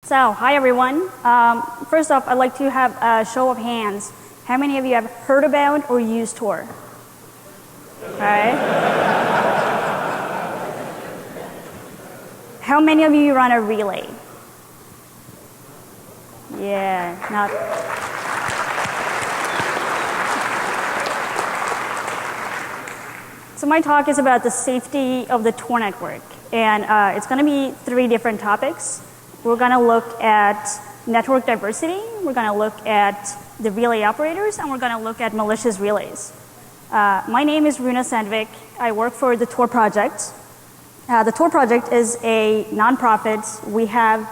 So, hi everyone. First off, I'd like to have a show of hands. How many of you have heard about or used Tor? All right. How many of you run a relay? Yeah, not. So my talk is about the safety of the Tor network, and it's going to be 3 different topics. We're going to look at network diversity, we're going to look at the relay operators, and we're going to look at malicious relays. My name is Runa Sandvik. I work for the Tor project. The Tor project is a nonprofit. We have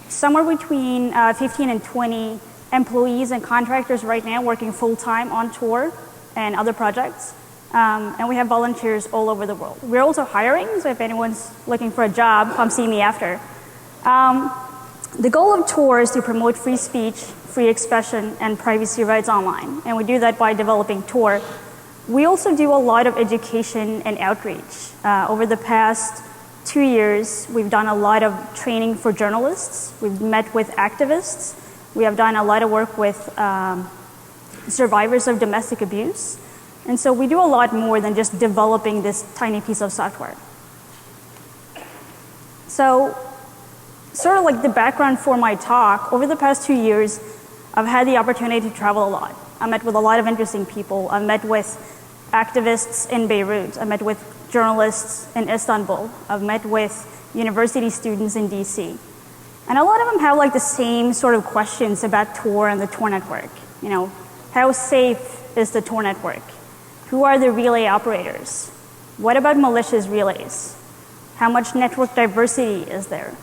somewhere between 15 and 20 employees and contractors right now working full-time on Tor and other projects. And we have volunteers all over the world. We're also hiring, so if anyone's looking for a job, come see me after. The goal of Tor is to promote free speech, free expression, and privacy rights online. And we do that by developing Tor. We also do a lot of education and outreach. Over the past 2 years, we've done a lot of training for journalists. We've met with activists. We have done a lot of work with survivors of domestic abuse. And so we do a lot more than just developing this tiny piece of software. So, sort of like the background for my talk, over the past 2 years, I've had the opportunity to travel a lot. I met with a lot of interesting people. I've met with activists in Beirut. I met with journalists in Istanbul. I've met with university students in DC. And a lot of them have like the same sort of questions about Tor and the Tor network. You know, how safe is the Tor network? Who are the relay operators? What about malicious relays? How much network diversity is there?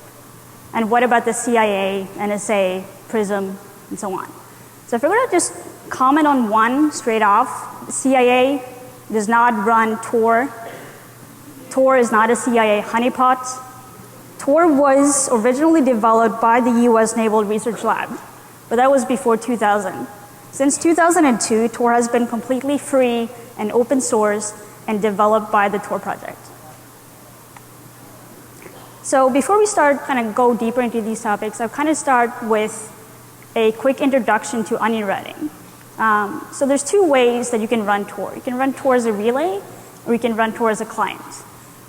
And what about the CIA, NSA, PRISM, and so on? So if we're going to just comment on one straight off, the CIA does not run Tor. Tor is not a CIA honeypot. Tor was originally developed by the US Naval Research Lab, but that was before 2000. Since 2002, Tor has been completely free and open source and developed by the Tor project. So before we start kind of go deeper into these topics, I'll kind of start with a quick introduction to onion routing. So there's 2 ways that you can run Tor. You can run Tor as a relay, or you can run Tor as a client.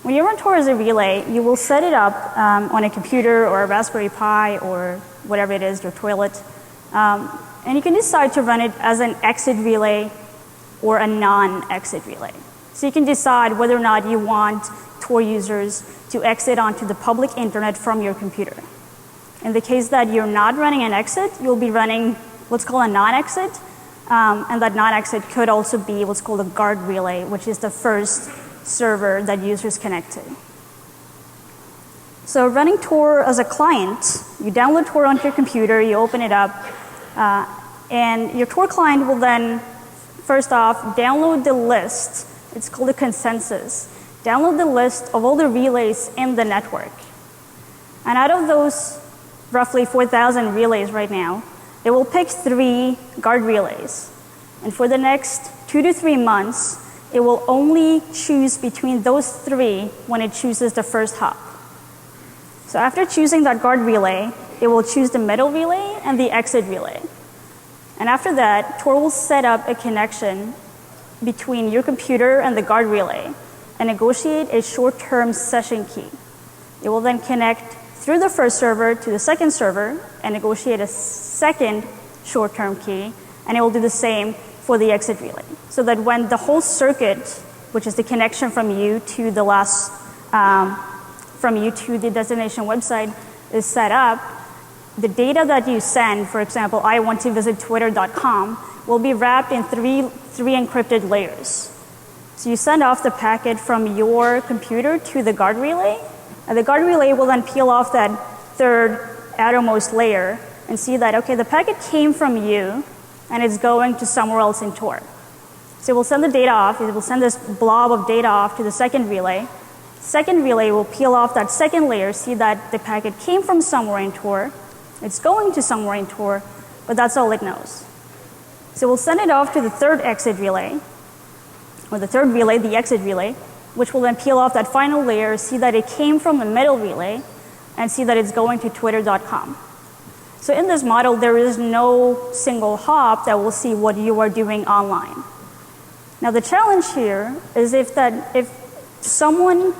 When you run Tor as a relay, you will set it up on a computer or a Raspberry Pi or whatever it is, your toilet. And you can decide to run it as an exit relay or a non-exit relay. So you can decide whether or not you want Tor users to exit onto the public internet from your computer. In the case that you're not running an exit, you'll be running what's called a non-exit. And that non-exit could also be what's called a guard relay, which is the first server that users connect to. So running Tor as a client, you download Tor onto your computer, you open it up, and your Tor client will then, first off, download the list. It's called a consensus. Download the list of all the relays in the network. And out of those roughly 4,000 relays right now, it will pick 3 guard relays. And for the next 2 to 3 months, it will only choose between those 3 when it chooses the first hop. So after choosing that guard relay, it will choose the middle relay and the exit relay. And after that, Tor will set up a connection between your computer and the guard relay and negotiate a short-term session key. It will then connect through the first server to the second server and negotiate a second short-term key, and it will do the same for the exit relay. So that when the whole circuit, which is the connection from you to the last, from you to the destination website is set up, the data that you send, for example, I want to visit twitter.com, will be wrapped in three encrypted layers. So you send off the packet from your computer to the guard relay, and the guard relay will then peel off that 3rd outermost layer and see that, okay, the packet came from you and it's going to somewhere else in Tor. So it will send the data off, it will send this blob of data off to the second relay. Second relay will peel off that second layer, see that the packet came from somewhere in Tor, it's going to somewhere in Tor, but that's all it knows. So we'll send it off to the 3rd exit relay, or the 3rd relay, the exit relay, which will then peel off that final layer, see that it came from the middle relay, and see that it's going to twitter.com. So in this model, there is no single hop that will see what you are doing online. Now the challenge here is if someone,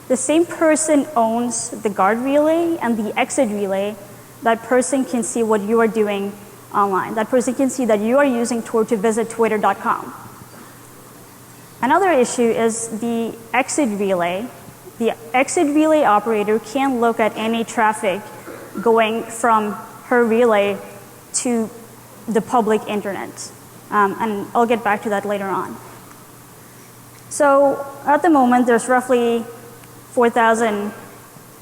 the same person owns the guard relay and the exit relay, that person can see what you are doing online. That person can see that you are using Tor to visit twitter.com. Another issue is the exit relay. The exit relay operator can look at any traffic going from her relay to the public internet. And I'll get back to that later on. So at the moment, there's roughly 4,000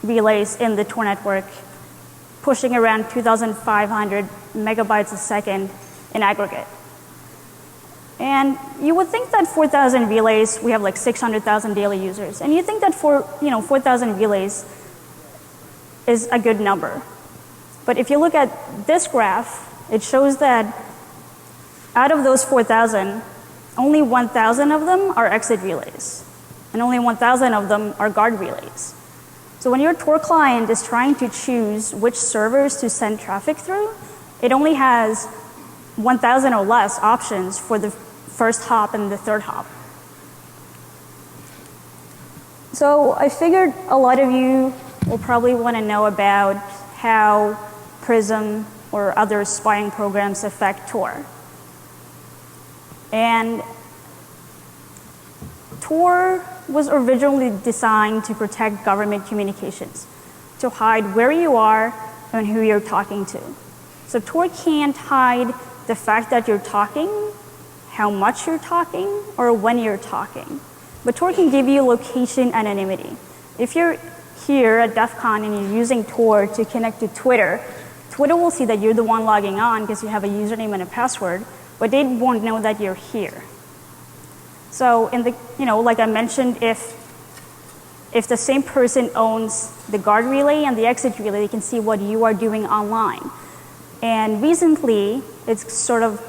relays in the Tor network, pushing around 2,500 megabytes a second in aggregate. And you would think that 4,000 relays, we have like 600,000 daily users. And you think that 4,000 relays is a good number. But if you look at this graph, it shows that out of those 4,000, only 1,000 of them are exit relays. And only 1,000 of them are guard relays. So when your Tor client is trying to choose which servers to send traffic through, it only has 1,000 or less options for the first hop and the third hop. So I figured a lot of you will probably want to know about how Prism or other spying programs affect Tor. And Tor was originally designed to protect government communications, to hide where you are and who you're talking to. So Tor can't hide the fact that you're talking, how much you're talking, or when you're talking. But Tor can give you location anonymity. If you're here at DEFCON and you're using Tor to connect to Twitter, Twitter will see that you're the one logging on because you have a username and a password, but they won't know that you're here. So in the, like I mentioned, if the same person owns the guard relay and the exit relay, they can see what you are doing online. And recently, it's sort of,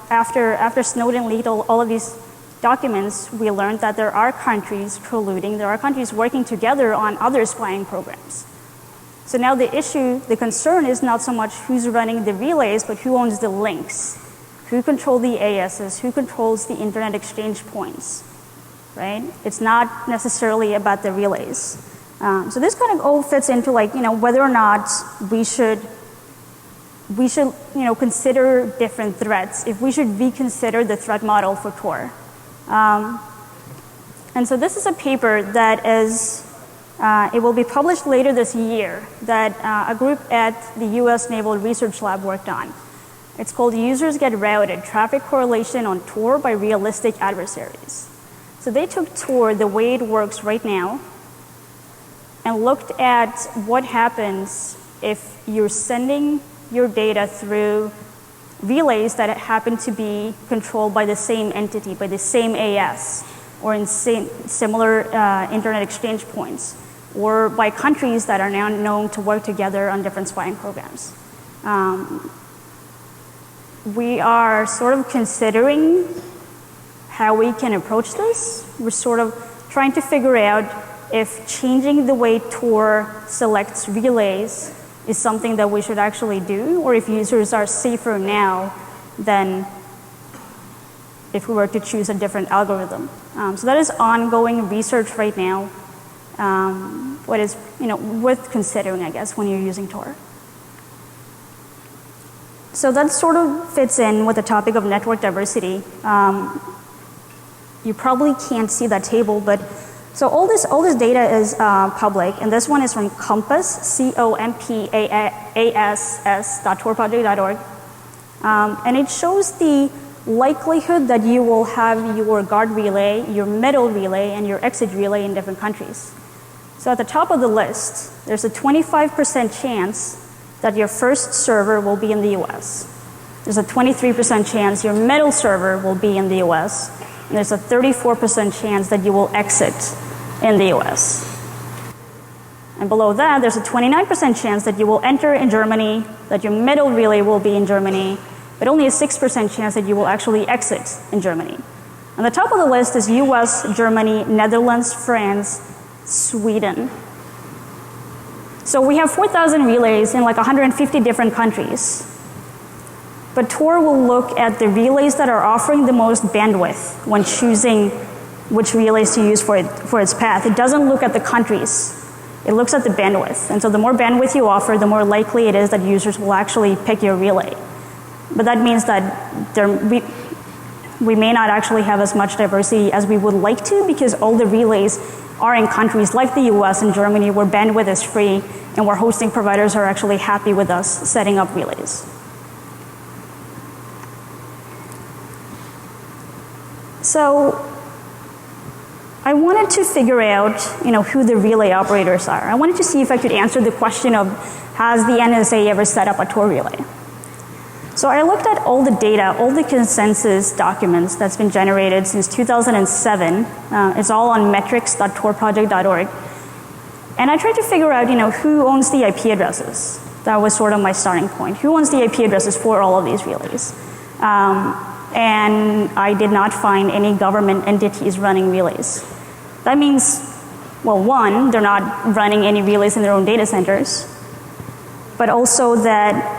after Snowden leaked all of these documents, we learned that there are countries colluding, there are countries working together on other spying programs. So now the concern is not so much who's running the relays, but who owns the links. Who controls the ASs? Who controls the internet exchange points? Right? It's not necessarily about the relays. So this kind of all fits into whether or not we should consider different threats, if we should reconsider the threat model for Tor. And so this is a paper that is, it will be published later this year that a group at the US Naval Research Lab worked on. It's called Users Get Routed, Traffic Correlation on Tor by Realistic Adversaries. So they took Tor the way it works right now and looked at what happens if you're sending your data through relays that happen to be controlled by the same entity, by the same AS, or in similar internet exchange points, or by countries that are now known to work together on different spying programs. We are sort of considering how we can approach this. We're sort of trying to figure out if changing the way Tor selects relays is something that we should actually do, or if users are safer now than if we were to choose a different algorithm. So that is ongoing research right now, what is worth considering, I guess, when you're using Tor. So that sort of fits in with the topic of network diversity. You probably can't see that table, but so all this data is public, and this one is from Compass, COMPASS.torproject.org, and it shows the likelihood that you will have your guard relay, your middle relay, and your exit relay in different countries. So at the top of the list, there's a 25% chance that your first server will be in the US. There's a 23% chance your middle server will be in the US. And there's a 34% chance that you will exit in the US. And below that, there's a 29% chance that you will enter in Germany, that your middle relay will be in Germany, but only a 6% chance that you will actually exit in Germany. On the top of the list is US, Germany, Netherlands, France, Sweden. So we have 4,000 relays in like 150 different countries. But Tor will look at the relays that are offering the most bandwidth when choosing which relays to use for its path. It doesn't look at the countries. It looks at the bandwidth. And so the more bandwidth you offer, the more likely it is that users will actually pick your relay. But that means that we may not actually have as much diversity as we would like to, because all the relays are in countries like the US and Germany where bandwidth is free and where hosting providers are actually happy with us setting up relays. So I wanted to figure out, who the relay operators are. I wanted to see if I could answer the question of, has the NSA ever set up a Tor relay? So I looked at all the data, all the consensus documents that's been generated since 2007. It's all on metrics.torproject.org. And I tried to figure out, who owns the IP addresses. That was sort of my starting point. Who owns the IP addresses for all of these relays? And I did not find any government entities running relays. That means, well, one, they're not running any relays in their own data centers, but also that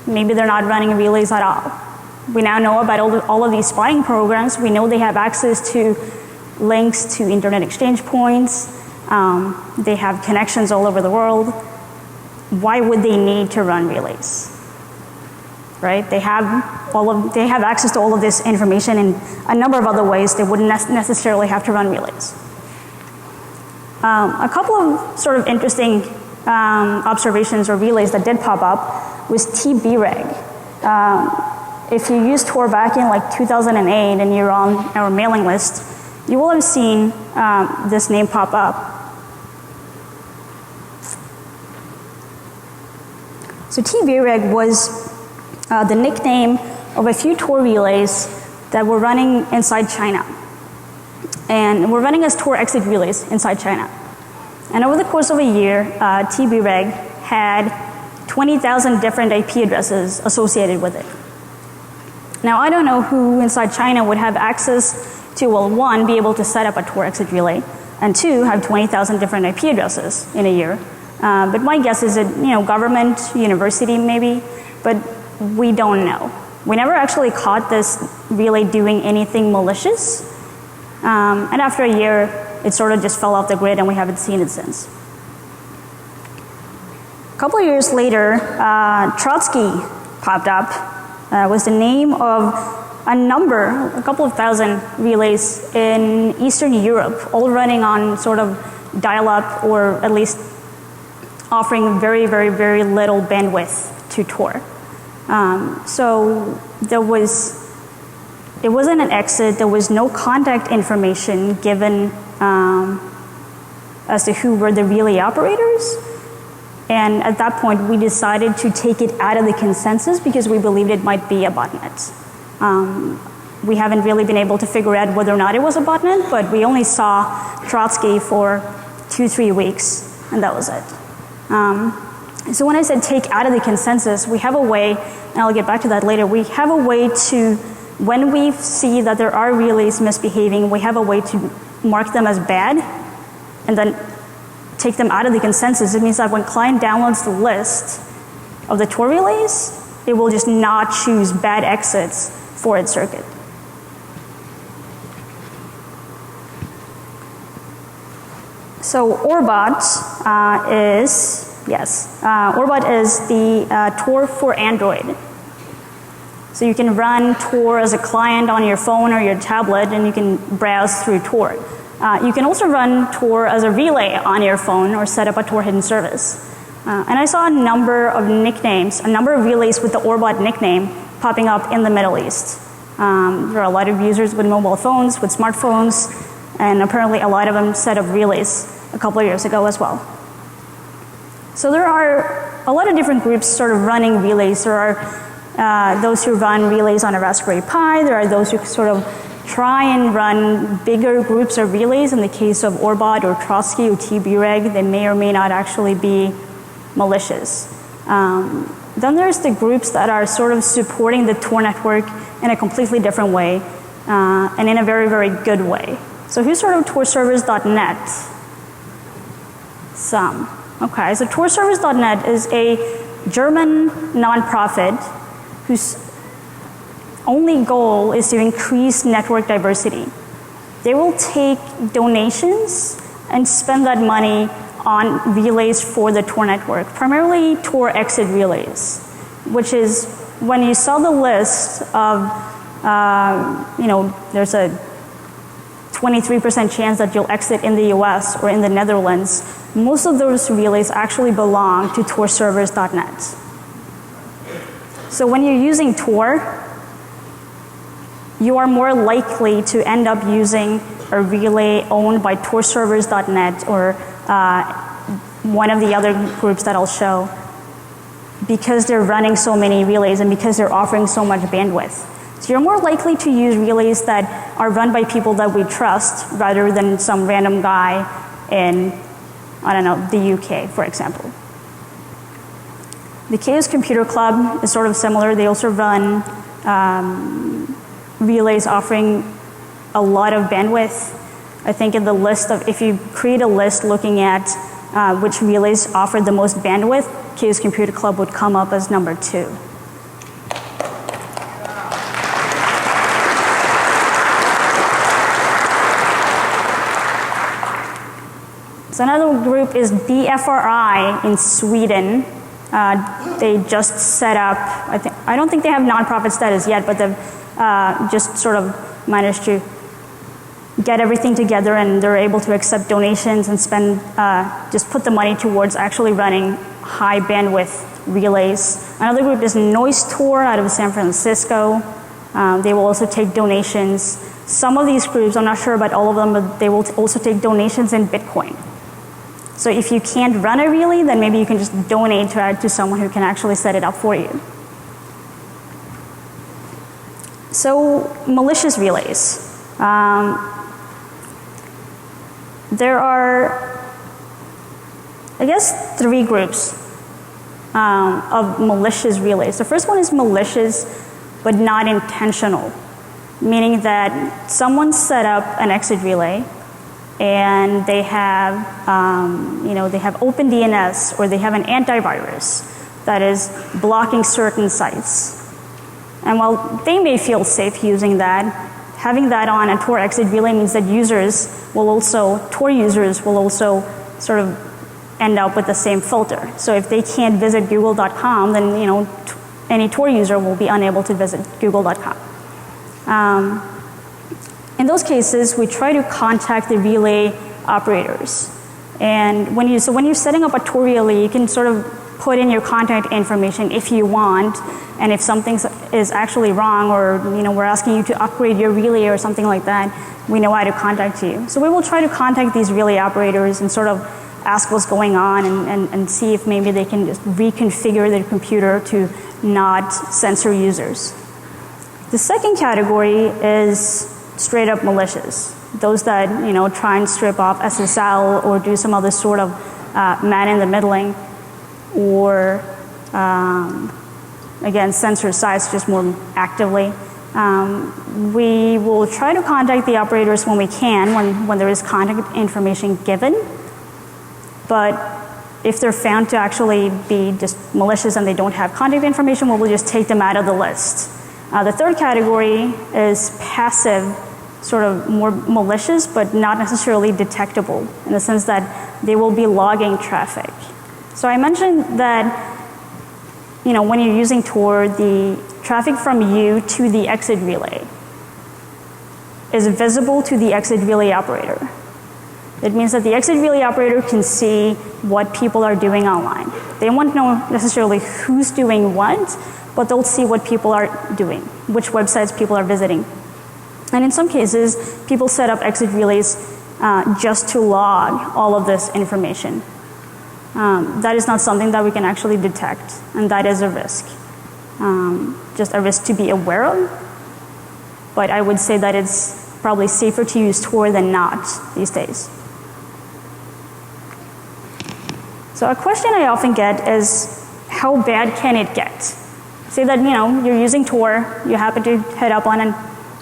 maybe they're not running relays at all. We now know about all of these spying programs. We know they have access to links to internet exchange points. They have connections all over the world. Why would they need to run relays? Right? They have access to all of this information in a number of other ways. They wouldn't necessarily have to run relays. A couple of sort of interesting observations or relays that did pop up was TBREG. If you used Tor back in like 2008 and you're on our mailing list, you will have seen this name pop up. So TBREG was the nickname of a few Tor relays that were running inside China. And were running as Tor exit relays inside China. And over the course of a year, TBREG had 20,000 different IP addresses associated with it. Now, I don't know who inside China would have access to, well, one, be able to set up a Tor exit relay, and two, have 20,000 different IP addresses in a year. But my guess is that, government, university maybe, but we don't know. We never actually caught this relay doing anything malicious. And after a year, it sort of just fell off the grid and we haven't seen it since. A couple of years later, Trotsky popped up. Was the name of a couple of thousand relays in Eastern Europe, all running on sort of dial-up, or at least offering very, very, very little bandwidth to Tor. So it wasn't an exit, there was no contact information given as to who were the relay operators. And at that point, we decided to take it out of the consensus because we believed it might be a botnet. We haven't really been able to figure out whether or not it was a botnet, but we only saw Trotsky for 2-3 weeks, and that was it. So when I said take out of the consensus, we have a way, and I'll get back to that later, we have a way to, when we see that there are relays misbehaving, we have a way to mark them as bad, and then take them out of the consensus. It means that when client downloads the list of the Tor relays, it will just not choose bad exits for its circuit. So Orbot Orbot is the Tor for Android. So you can run Tor as a client on your phone or your tablet, and you can browse through Tor. You can also run Tor as a relay on your phone or set up a Tor hidden service. And I saw a number of nicknames, a number of relays with the Orbot nickname popping up in the Middle East. There are a lot of users with mobile phones, with smartphones, and apparently a lot of them set up relays a couple of years ago as well. So there are a lot of different groups sort of running relays. There are those who run relays on a Raspberry Pi. There are those who sort of try and run bigger groups of relays. In the case of Orbot or Trotsky or TBREG, they may or may not actually be malicious. Then there's the groups that are sort of supporting the Tor network in a completely different way, and in a very, very good way. So who's heard of torservers.net? Some. Okay, so torservice.net is a German nonprofit whose only goal is to increase network diversity. They will take donations and spend that money on relays for the Tor network, primarily Tor exit relays, which is when you saw the list of, there's a 23% chance that you'll exit in the US or in the Netherlands. Most of those relays actually belong to torservers.net. So when you're using Tor, you are more likely to end up using a relay owned by torservers.net or one of the other groups that I'll show, because they're running so many relays and because they're offering so much bandwidth. So you're more likely to use relays that are run by people that we trust rather than some random guy in, I don't know, the UK, for example. The Chaos Computer Club is sort of similar. They also run relays offering a lot of bandwidth. I think in the list of, if you create a list looking at which relays offer the most bandwidth, Chaos Computer Club would come up as number 2. So another group is DFRI in Sweden. They just set up, I don't think they have nonprofit status yet, but they've just sort of managed to get everything together, and they're able to accept donations and spend, just put the money towards actually running high bandwidth relays. Another group is Noise Tor out of San Francisco. They will also take donations. Some of these groups, I'm not sure about all of them, but they will also take donations in Bitcoin. So if you can't run a relay, then maybe you can just donate to someone who can actually set it up for you. So malicious relays. There are, I guess, 3 groups of malicious relays. The first one is malicious but not intentional, meaning that someone set up an exit relay and they have, they have OpenDNS or they have an antivirus that is blocking certain sites. And while they may feel safe using that, having that on a Tor exit relay means that Tor users will also sort of end up with the same filter. So if they can't visit google.com, then any Tor user will be unable to visit google.com. In those cases, we try to contact the relay operators. And when you're setting up a Tor relay, you can sort of put in your contact information if you want, and if something is actually wrong, or we're asking you to upgrade your relay or something like that, we know how to contact you. So we will try to contact these relay operators and sort of ask what's going on and see if maybe they can just reconfigure their computer to not censor users. The second category is straight up malicious. Those that try and strip off SSL or do some other sort of man in the middling, or again censor sites just more actively. We will try to contact the operators when we can, when there is contact information given. But if they're found to actually be just malicious and they don't have contact information, we'll just take them out of the list. The third category is passive, sort of more malicious, but not necessarily detectable, in the sense that they will be logging traffic. So I mentioned that when you're using Tor, the traffic from you to the exit relay is visible to the exit relay operator. It means that the exit relay operator can see what people are doing online. They won't know necessarily who's doing what, but they'll see what people are doing, which websites people are visiting. And in some cases, people set up exit relays just to log all of this information. That is not something that we can actually detect, and that is a risk. Just a risk to be aware of, but I would say that it's probably safer to use Tor than not these days. So a question I often get is, how bad can it get? Say that you're using Tor, you happen to head up on a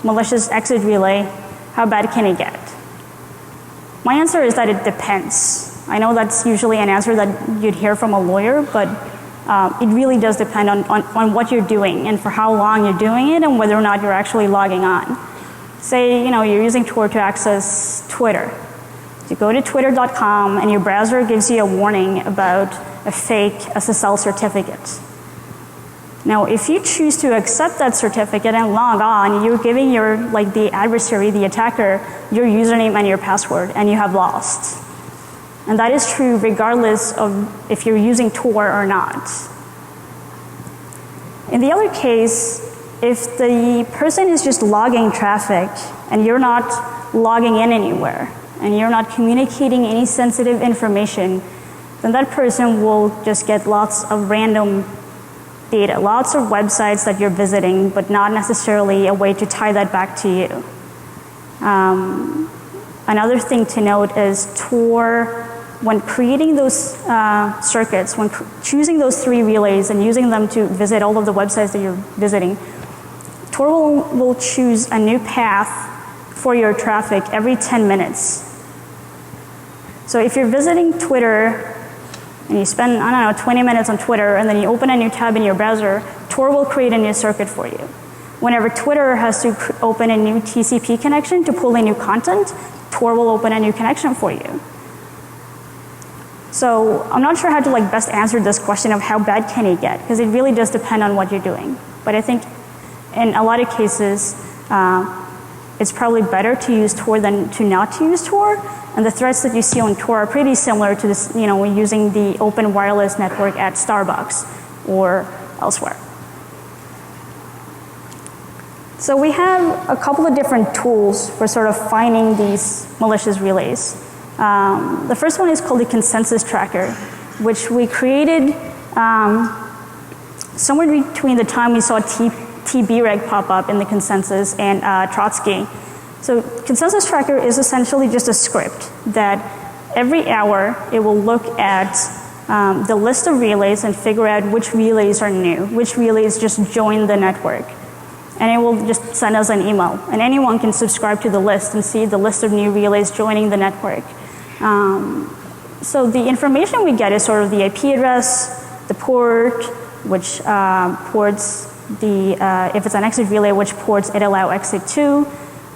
malicious exit relay, how bad can it get? My answer is that it depends. I know that's usually an answer that you'd hear from a lawyer, but it really does depend on what you're doing and for how long you're doing it and whether or not you're actually logging on. Say, you're using Tor to access Twitter. You go to twitter.com and your browser gives you a warning about a fake SSL certificate. Now, if you choose to accept that certificate and log on, you're giving the adversary, the attacker, your username and your password, and you have lost. And that is true regardless of if you're using Tor or not. In the other case, if the person is just logging traffic and you're not logging in anywhere and you're not communicating any sensitive information, then that person will just get lots of random data, lots of websites that you're visiting, but not necessarily a way to tie that back to you. Another thing to note is Tor, when creating those circuits, when choosing those 3 relays and using them to visit all of the websites that you're visiting, Tor will choose a new path for your traffic every 10 minutes. So if you're visiting Twitter and you spend, 20 minutes on Twitter and then you open a new tab in your browser, Tor will create a new circuit for you. Whenever Twitter has to open a new TCP connection to pull in new content, Tor will open a new connection for you. So I'm not sure how to best answer this question of how bad can it get, because it really does depend on what you're doing. But I think in a lot of cases, it's probably better to use Tor than to not to use Tor. And the threats that you see on Tor are pretty similar to this, using the open wireless network at Starbucks or elsewhere. So we have a couple of different tools for sort of finding these malicious relays. The first one is called the consensus tracker, which we created somewhere between the time we saw TBREG pop up in the consensus and Trotsky. So consensus tracker is essentially just a script that every hour it will look at the list of relays and figure out which relays are new, which relays just joined the network. And it will just send us an email. And anyone can subscribe to the list and see the list of new relays joining the network. So the information we get is sort of the IP address, the port, which ports if it's an exit relay, which ports it allow exit to,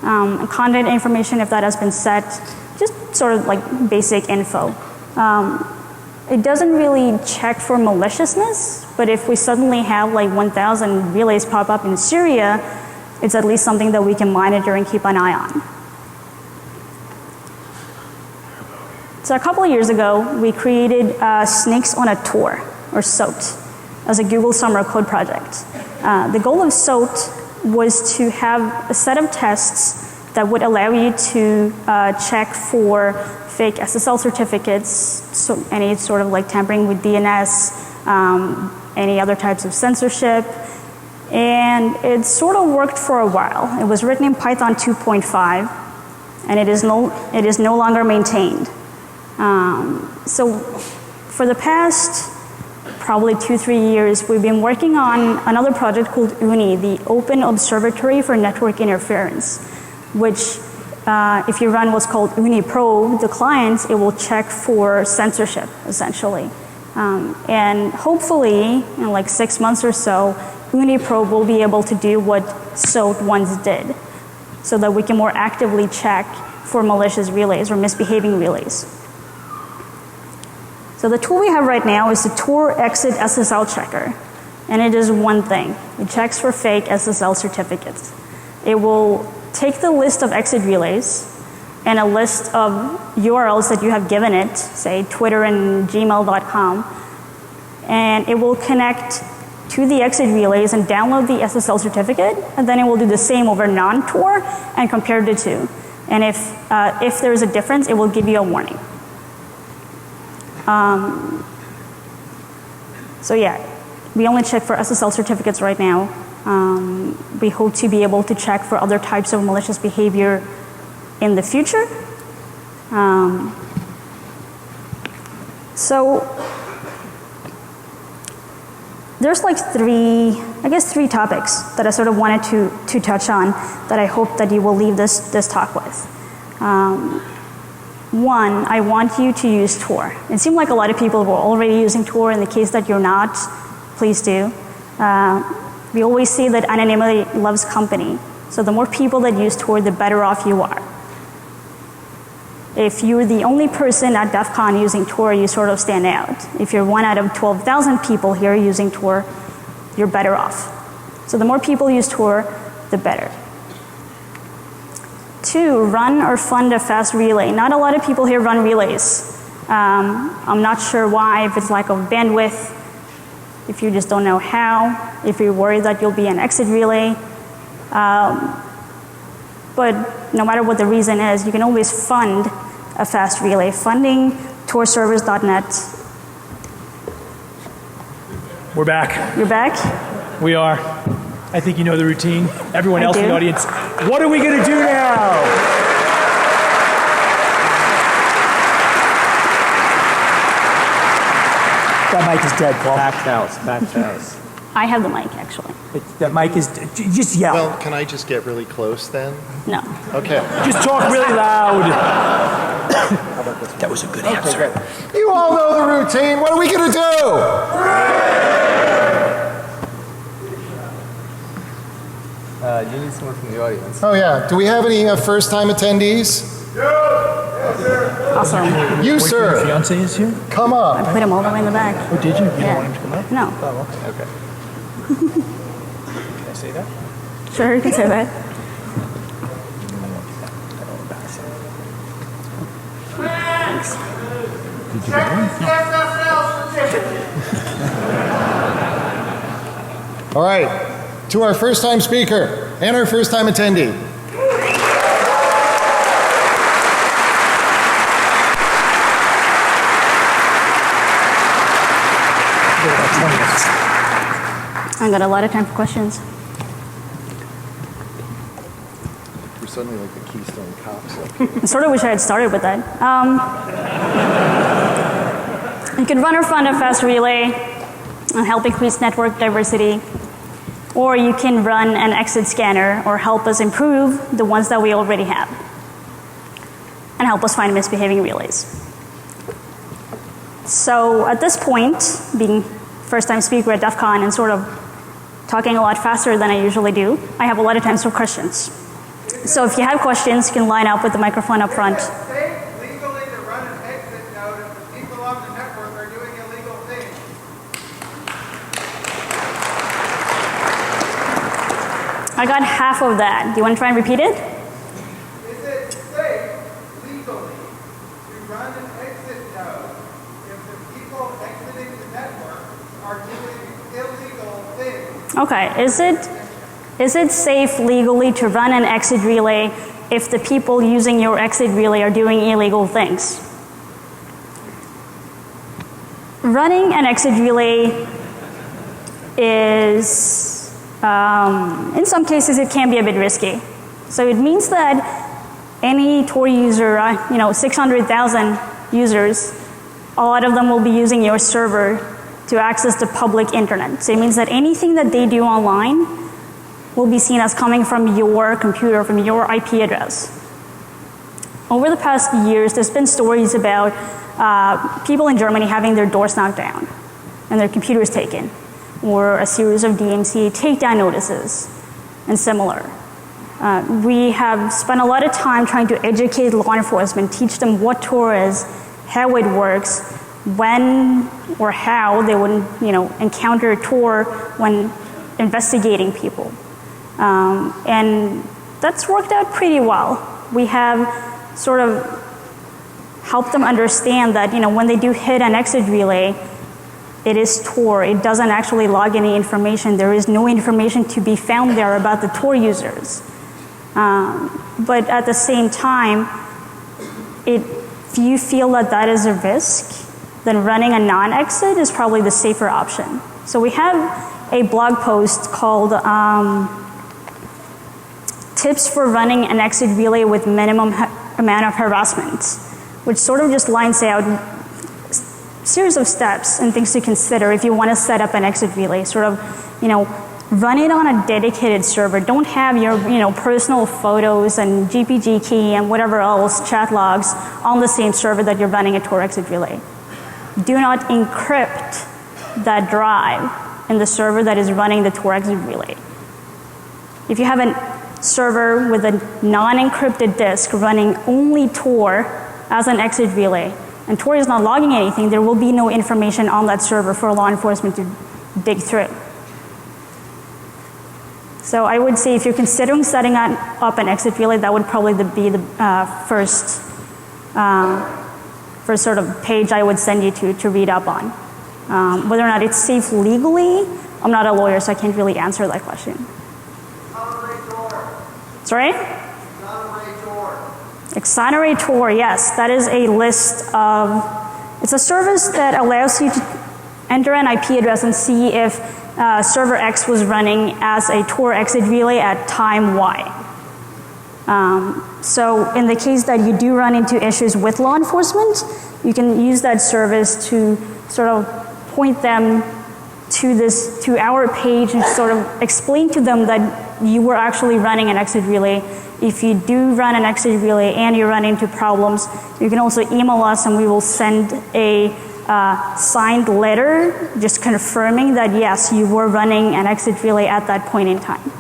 content information if that has been set, just sort of basic info. It doesn't really check for maliciousness, but if we suddenly have 1,000 relays pop up in Syria, it's at least something that we can monitor and keep an eye on. So a couple of years ago, we created Snakes on a Tor, or SOAT, as a Google Summer Code project. The goal of SOAT was to have a set of tests that would allow you to check for fake SSL certificates, so any sort of tampering with DNS, any other types of censorship. And it sort of worked for a while. It was written in Python 2.5, and it is no longer maintained. So for the past probably 2-3 years, we've been working on another project called UNI, the Open Observatory for Network Interference, which if you run what's called UNI Pro, the client, it will check for censorship, essentially. And hopefully, in 6 months or so, UNI Pro will be able to do what SOAT once did, so that we can more actively check for malicious relays or misbehaving relays. So the tool we have right now is the Tor Exit SSL Checker, and it is one thing. It checks for fake SSL certificates. It will take the list of exit relays and a list of URLs that you have given it, say Twitter and gmail.com, and it will connect to the exit relays and download the SSL certificate, and then it will do the same over non-Tor and compare the two. And if there is a difference, it will give you a warning. So yeah, we only check for SSL certificates right now. We hope to be able to check for other types of malicious behavior in the future. So there's three topics that I sort of wanted to touch on that I hope that you will leave this talk with. One, I want you to use Tor. It seemed like a lot of people were already using Tor. In the case that you're not, please do. We always say that anonymity loves company. So the more people that use Tor, the better off you are. If you're the only person at DEFCON using Tor, you sort of stand out. If you're one out of 12,000 people here using Tor, you're better off. So the more people use Tor, the better. 2, run or fund a fast relay. Not a lot of people here run relays. I'm not sure why, if it's lack of bandwidth, if you just don't know how, if you're worried that you'll be an exit relay. But no matter what the reason is, you can always fund a fast relay. Funding torservers.net. We're back. You're back? We are. I think you know the routine. Everyone else in the audience, what are we going to do now? That mic is dead, Paul. Back house, back house. I have the mic, actually. That mic is, just yell. Well, can I just get really close then? No. Okay. Just talk really loud. That was a good answer. Okay, you all know the routine. What are we going to do? You need someone from the audience. Oh, yeah. Do we have any first-time attendees? Awesome. You, Your sir. fiance is here? Come I up. put him all the way in the back. Oh, did you? You Yeah. don't want him to come up? No. Oh, okay. Can I say that? Sure, you can say that. Thanks. All right. To our first-time speaker and our first-time attendee. I got a lot of time for questions. We're suddenly like the Keystone Cops. I sort of wish I had started with that. You can run or fund a fast relay and help increase network diversity. Or you can run an exit scanner or help us improve the ones that we already have. And help us find misbehaving relays. So at this point, being first-time speaker at DEFCON and sort of talking a lot faster than I usually do, I have a lot of time for questions. So if you have questions, you can line up with the microphone up front. Is it safe legally to run an exit node if the people on the network are doing illegal things? I got half of that. Do you want to try and repeat it? Is it safe legally to run an exit node if the people exiting the network are doing illegal things? Okay. Is it safe legally to run an exit relay if the people using your exit relay are doing illegal things? Running an exit relay is, in some cases, it can be a bit risky. So it means that any Tor user, 600,000 users, a lot of them will be using your server to access the public internet. So it means that anything that they do online will be seen as coming from your computer, from your IP address. Over the past years, there's been stories about people in Germany having their doors knocked down and their computers taken, or a series of DMCA takedown notices and similar. We have spent a lot of time trying to educate law enforcement, teach them what Tor is, how it works, when or how they would encounter Tor when investigating people. And that's worked out pretty well. We have sort of helped them understand that when they do hit an exit relay, it is Tor. It doesn't actually log any information. There is no information to be found there about the Tor users. But at the same time, if you feel that that is a risk, then running a non-exit is probably the safer option. So we have a blog post called Tips for Running an Exit Relay with Minimum Amount of Harassment, which sort of just lines out a series of steps and things to consider if you want to set up an exit relay. Sort of, run it on a dedicated server. Don't have your personal photos and GPG key and whatever else, chat logs, on the same server that you're running a Tor exit relay. Do not encrypt that drive in the server that is running the Tor exit relay. If you have a server with a non-encrypted disk running only Tor as an exit relay, and Tor is not logging anything, there will be no information on that server for law enforcement to dig through. So I would say if you're considering setting up an exit relay, that would probably be the first sort of page I would send you to read up on. Whether or not it's safe legally, I'm not a lawyer, so I can't really answer that question. Sorry? Exonerate Tor, yes. That is a list of, it's a service that allows you to enter an IP address and see if server X was running as a Tor exit relay at time Y. So in the case that you do run into issues with law enforcement, you can use that service to sort of point them to our page and sort of explain to them that you were actually running an exit relay. If you do run an exit relay and you run into problems, you can also email us and we will send a signed letter just confirming that yes, you were running an exit relay at that point in time.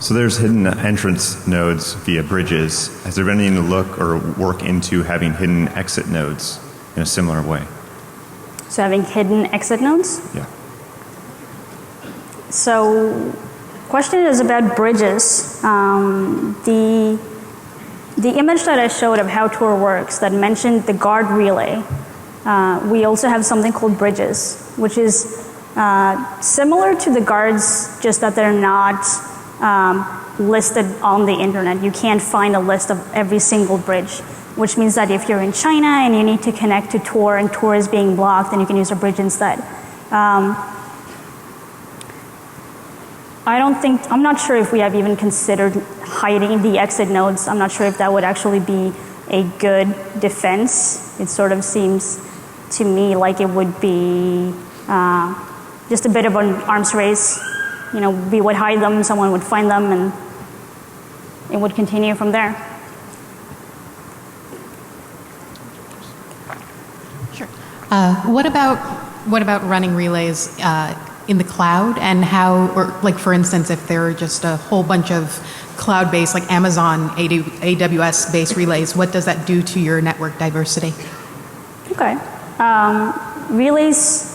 So there's hidden entrance nodes via bridges. Has there been any look or work into having hidden exit nodes in a similar way? So having hidden exit nodes? Yeah. So question is about bridges. The image that I showed of how Tor works that mentioned the guard relay, we also have something called bridges, which is similar to the guards, just that they're not listed on the internet. You can't find a list of every single bridge, which means that if you're in China and you need to connect to Tor and Tor is being blocked, then you can use a bridge instead. I'm not sure if we have even considered hiding the exit nodes. I'm not sure if that would actually be a good defense. It sort of seems to me like it would be just a bit of an arms race. You know, we would hide them, someone would find them, and it would continue from there. Sure. What about running relays in the cloud, and how, or like for instance, if there are just a whole bunch of cloud-based, like Amazon AWS-based relays, what does that do to your network diversity? Okay. Relays.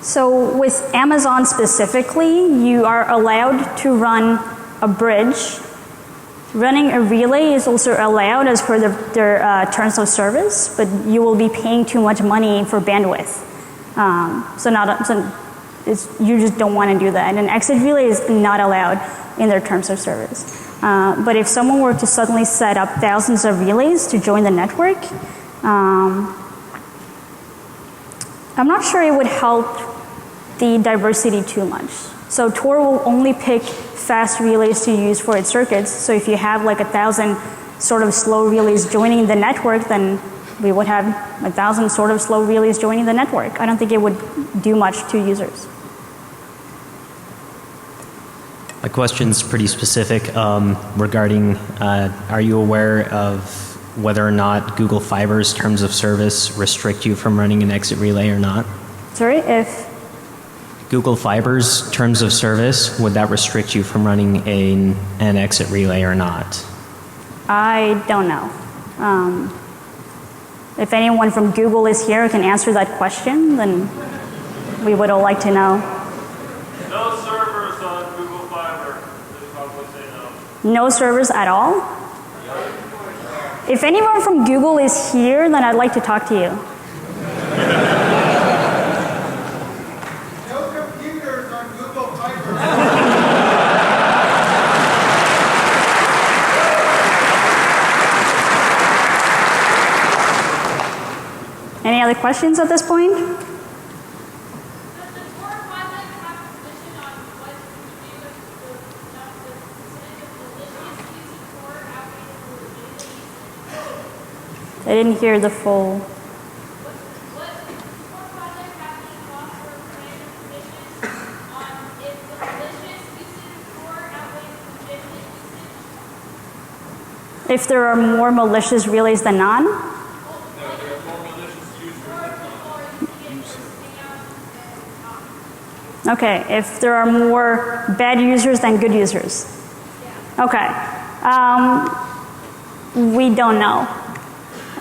So with Amazon specifically, you are allowed to run a bridge. Running a relay is also allowed as per their terms of service, but you will be paying too much money for bandwidth. You just don't want to do that. And an exit relay is not allowed in their terms of service. But if someone were to suddenly set up thousands of relays to join the network, I'm not sure it would help the diversity too much. So Tor will only pick fast relays to use for its circuits. So if you have like 1,000 sort of slow relays joining the network, then we would have 1,000 sort of slow relays joining the network. I don't think it would do much to users. My question's pretty specific regarding, are you aware of whether or not Google Fiber's terms of service restrict you from running an exit relay or not? Sorry, if? Google Fiber's terms of service, would that restrict you from running an exit relay or not? I don't know. If anyone from Google is here who can answer that question, then we would all like to know. No servers on Google Fiber. They probably say no. No servers at all? If anyone from Google is here, then I'd like to talk to you. No computers on Google Fiber. Any other questions at this point? I didn't hear the full. If there are more malicious relays than none? Okay, if there are more bad users than good users. Okay. We don't know.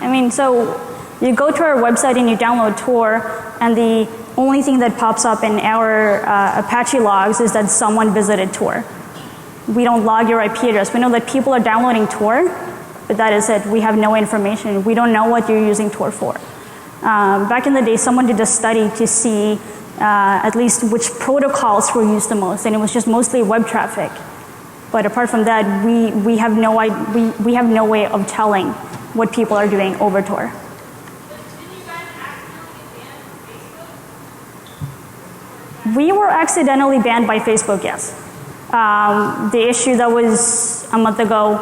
I mean, so you go to our website and you download Tor, and the only thing that pops up in our Apache logs is that someone visited Tor. We don't log your IP address. We know that people are downloading Tor, but that is it. We have no information. We don't know what you're using Tor for. Back in the day, someone did a study to see at least which protocols were used the most, and it was just mostly web traffic. But apart from that, we have no way of telling what people are doing over Tor. We were accidentally banned by Facebook, yes. The issue that was a month ago,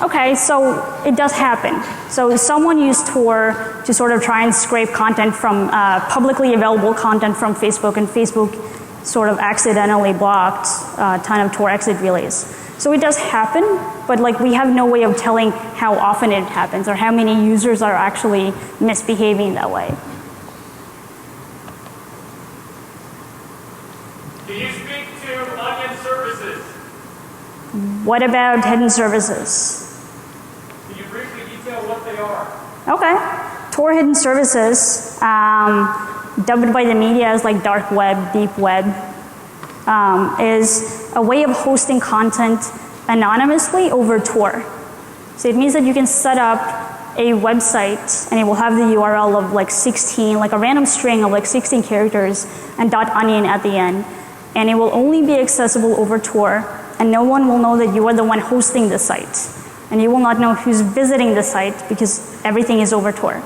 okay, so it does happen. So someone used Tor to sort of try and scrape content from publicly available content from Facebook, and Facebook sort of accidentally blocked a ton of Tor exit relays. So it does happen, but like we have no way of telling how often it happens or how many users are actually misbehaving that way. Can you speak to onion services? What about hidden services? Can you briefly detail what they are? Okay. Tor hidden services, dubbed by the media as like dark web, deep web, is a way of hosting content anonymously over Tor. So it means that you can set up a website and it will have the URL of like 16, like a random string of like 16 characters and .onion at the end. And it will only be accessible over Tor, and no one will know that you are the one hosting the site. And you will not know who's visiting the site because everything is over Tor.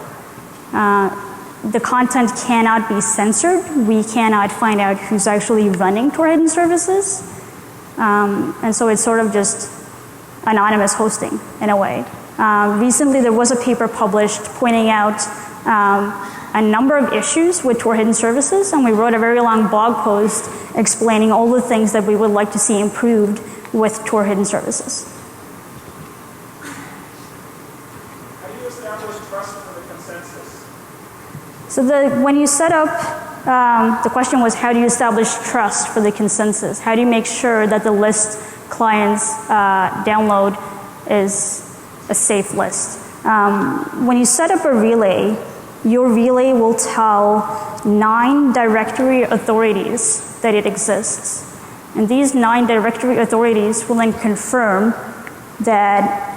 The content cannot be censored. We cannot find out who's actually running Tor hidden services. And so it's sort of just anonymous hosting in a way. Recently there was a paper published pointing out a number of issues with Tor hidden services, and we wrote a very long blog post explaining all the things that we would like to see improved with Tor hidden services. How do you establish trust for the consensus? So when you set up, the question was, how do you establish trust for the consensus? How do you make sure that the list clients download is a safe list? When you set up a relay, your relay will tell 9 directory authorities that it exists. And these 9 directory authorities will then confirm that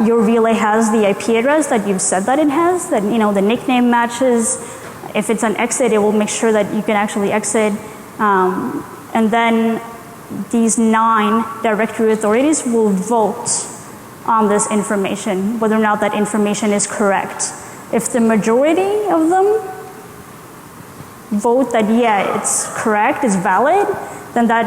your relay has the IP address that you've said that it has, that the nickname matches. If it's an exit, it will make sure that you can actually exit. And then these 9 directory authorities will vote on this information, whether or not that information is correct. If the majority of them vote that, yeah, it's correct, it's valid, then that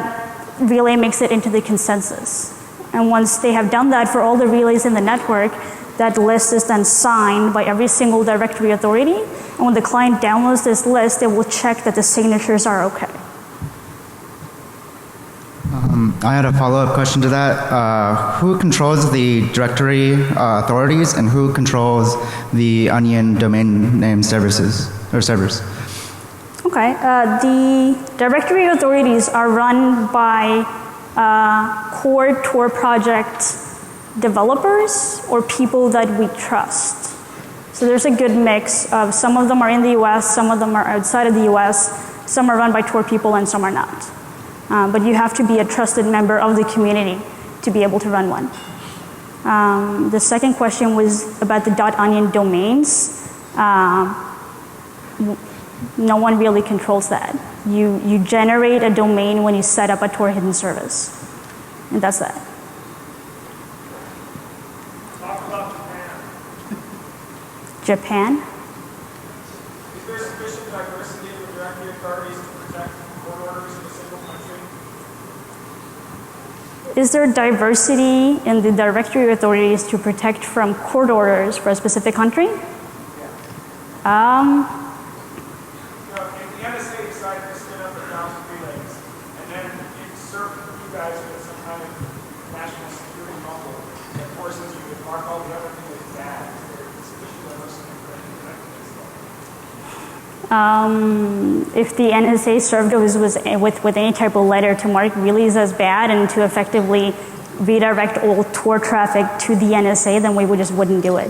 relay makes it into the consensus. And once they have done that for all the relays in the network, that list is then signed by every single directory authority. And when the client downloads this list, it will check that the signatures are okay. I had a follow-up question to that. Who controls the directory authorities, and who controls the Onion domain name services or servers? Okay. The directory authorities are run by core Tor project developers or people that we trust. So there's a good mix of some of them are in the US, some of them are outside of the US, some are run by Tor people and some are not. But you have to be a trusted member of the community to be able to run one. The second question was about the .onion domains. No one really controls that. You generate a domain when you set up a Tor hidden service. And that's that. Talk about Japan. Japan? Is there sufficient diversity of the directory authorities to protect court orders in a single country? is there diversity in the directory authorities to protect from court orders for a specific country? If the NSA decided to spin up 1,000 relays, and then it served you guys with some kind of national security bubble that forces you to mark all the other things as bad, is there sufficient diversity for any If the NSA served us with any type of letter to mark relays as bad and to effectively redirect all Tor traffic to the NSA, then we just wouldn't do it.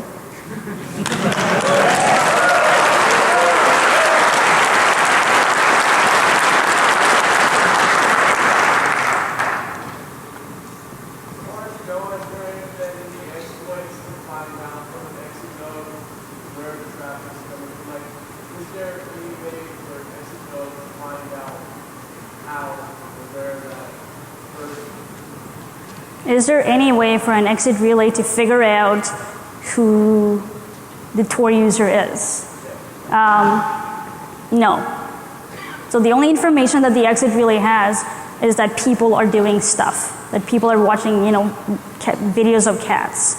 Is there any way for an exit relay to figure out who the Tor user is? No. So the only information that the exit relay has is that people are doing stuff, that people are watching, videos of cats.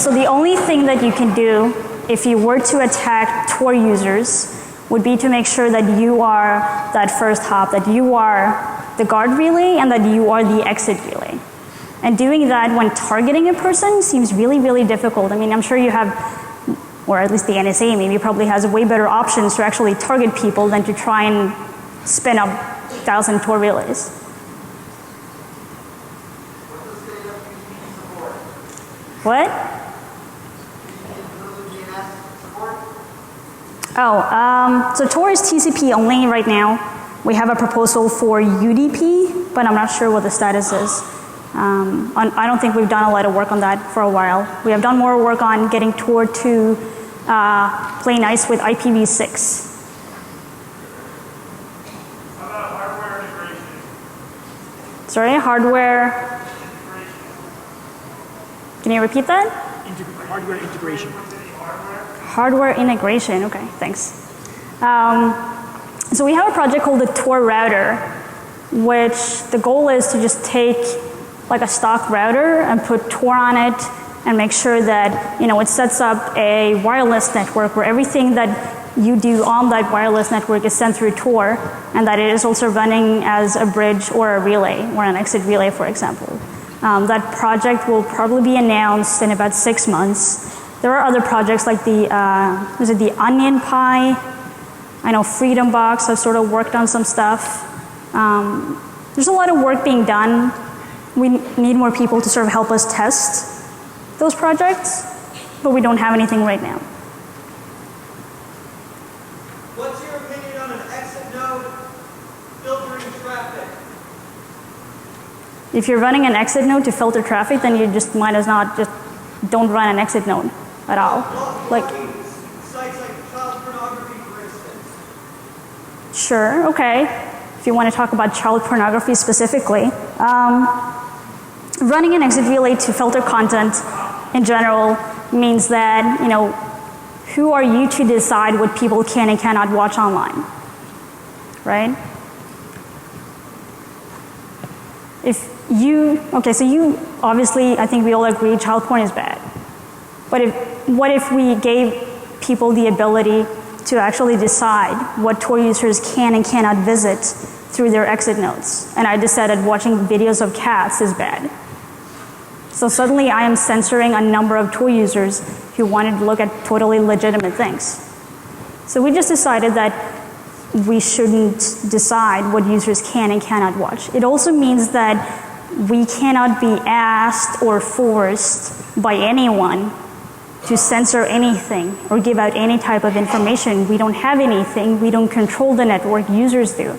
So the only thing that you can do if you were to attack Tor users would be to make sure that you are that first hop, that you are the guard relay and that you are the exit relay. And doing that when targeting a person seems really, really difficult. I mean, I'm sure you have, or at least the NSA maybe probably has way better options to actually target people than to try and spin up 1,000 Tor relays. What? So Tor is TCP only right now. We have a proposal for UDP, but I'm not sure what the status is. I don't think we've done a lot of work on that for a while. We have done more work on getting Tor to play nice with IPv6. How about hardware integration? Sorry, hardware. Can you repeat that? hardware integration? Hardware integration, okay, thanks. So we have a project called the Tor router, which the goal is to just take like a stock router and put Tor on it and make sure that, it sets up a wireless network where everything that you do on that wireless network is sent through Tor, and that it is also running as a bridge or a relay, or an exit relay, for example. That project will probably be announced in about 6 months. There are other projects like the Onion Pie? I know Freedom Box has sort of worked on some stuff. There's a lot of work being done. We need more people to sort of help us test those projects, but we don't have anything right now. What's your opinion on an exit node filtering traffic? If you're running an exit node to filter traffic, then you just might as not just don't run an exit node at all. Like sites like child pornography, for instance. Sure, okay. If you want to talk about child pornography specifically. Running an exit relay to filter content in general means that, who are you to decide what people can and cannot watch online, right? So you obviously, I think we all agree child porn is bad. But what if we gave people the ability to actually decide what Tor users can and cannot visit through their exit nodes? And I decided watching videos of cats is bad. So suddenly I am censoring a number of Tor users who wanted to look at totally legitimate things. So we just decided that we shouldn't decide what users can and cannot watch. It also means that we cannot be asked or forced by anyone to censor anything or give out any type of information. We don't have anything. We don't control the network. Users do.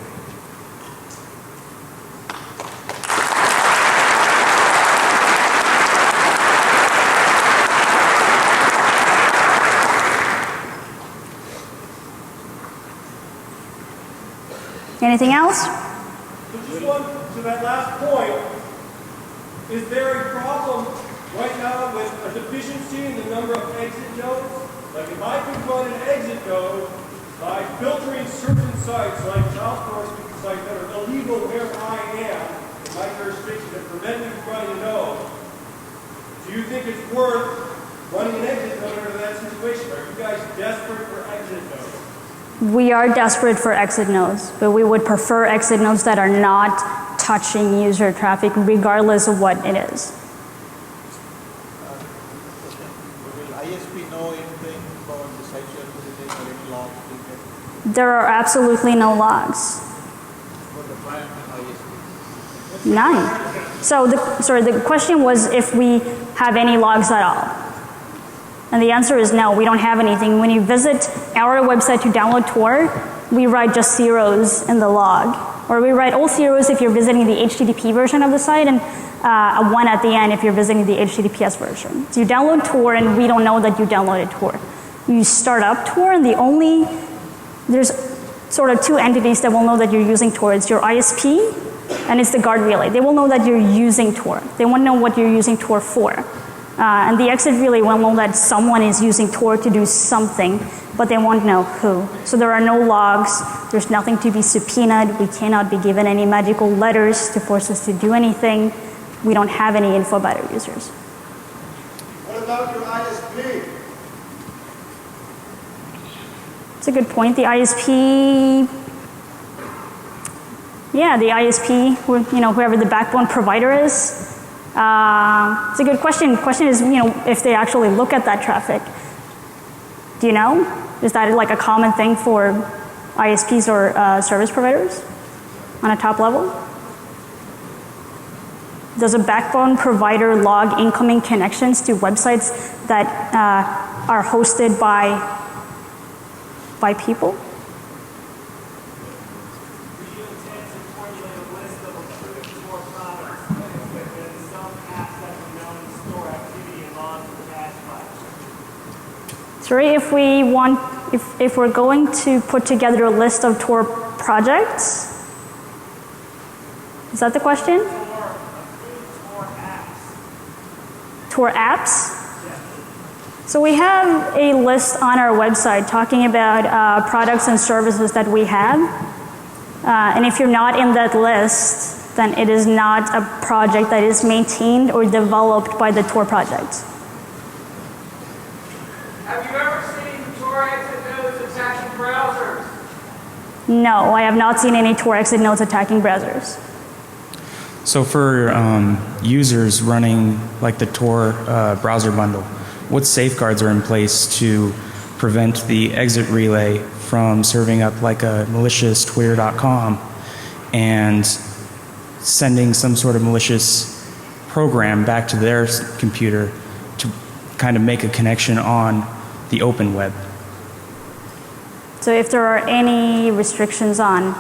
Anything else? So just one, to that last point, is there a problem right now with a deficiency in the number of exit nodes? Like if I can run an exit node by filtering certain sites, like child pornography sites that are illegal where I am, if my jurisdiction that prevent me from running a node, do you think it's worth running an exit node under that situation? Are you guys desperate for exit nodes? We are desperate for exit nodes, but we would prefer exit nodes that are not touching user traffic regardless of what it is. Will ISP know anything about the sites you are visiting or any logs being kept? There are absolutely no logs. For the client and ISP? None. So the question was if we have any logs at all. And the answer is no, we don't have anything. When you visit our website to download Tor, we write just zeros in the log. Or we write all zeros if you're visiting the HTTP version of the site and a 1 at the end if you're visiting the HTTPS version. So you download Tor and we don't know that you downloaded Tor. You start up Tor and there's sort of two entities that will know that you're using Tor. It's your ISP and it's the guard relay. They will know that you're using Tor. They won't know what you're using Tor for. And the exit relay will know that someone is using Tor to do something, but they won't know who. So there are no logs. There's nothing to be subpoenaed. We cannot be given any magical letters to force us to do anything. We don't have any info about our users. What about your ISP? It's a good point. The ISP, yeah, the ISP, whoever the backbone provider is. It's a good question. The question is, if they actually look at that traffic. Do you know? Is that like a common thing for ISPs or service providers on a top level? Does a backbone provider log incoming connections to websites that are hosted by people? Sorry, if we're going to put together a list of Tor projects, is that the question? Tor apps? So we have a list on our website talking about products and services that we have. And if you're not in that list, then it is not a project that is maintained or developed by the Tor project. Have you ever seen Tor exit nodes attacking browsers? No, I have not seen any Tor exit nodes attacking browsers. So for users running like the Tor browser bundle, what safeguards are in place to prevent the exit relay from serving up like a malicious twitter.com and sending some sort of malicious program back to their computer to kind of make a connection on the open web? So if there are any restrictions on?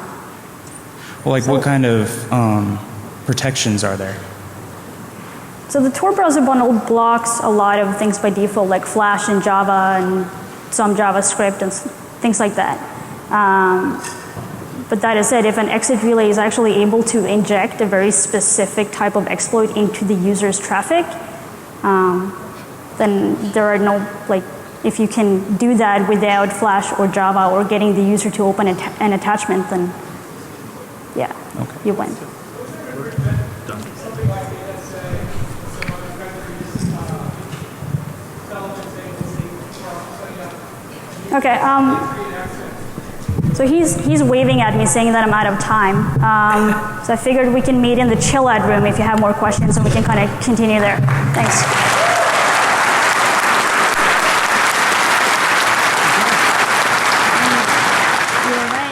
Well, like what kind of protections are there? So the Tor browser bundle blocks a lot of things by default, like Flash and Java and some JavaScript and things like that. But that is it. If an exit relay is actually able to inject a very specific type of exploit into the user's traffic, then there are no, if you can do that without Flash or Java or getting the user to open an attachment, then yeah, okay, you win. Okay, so he's waving at me saying that I'm out of time. So I figured we can meet in the chill out room if you have more questions and we can kind of continue there. Thanks.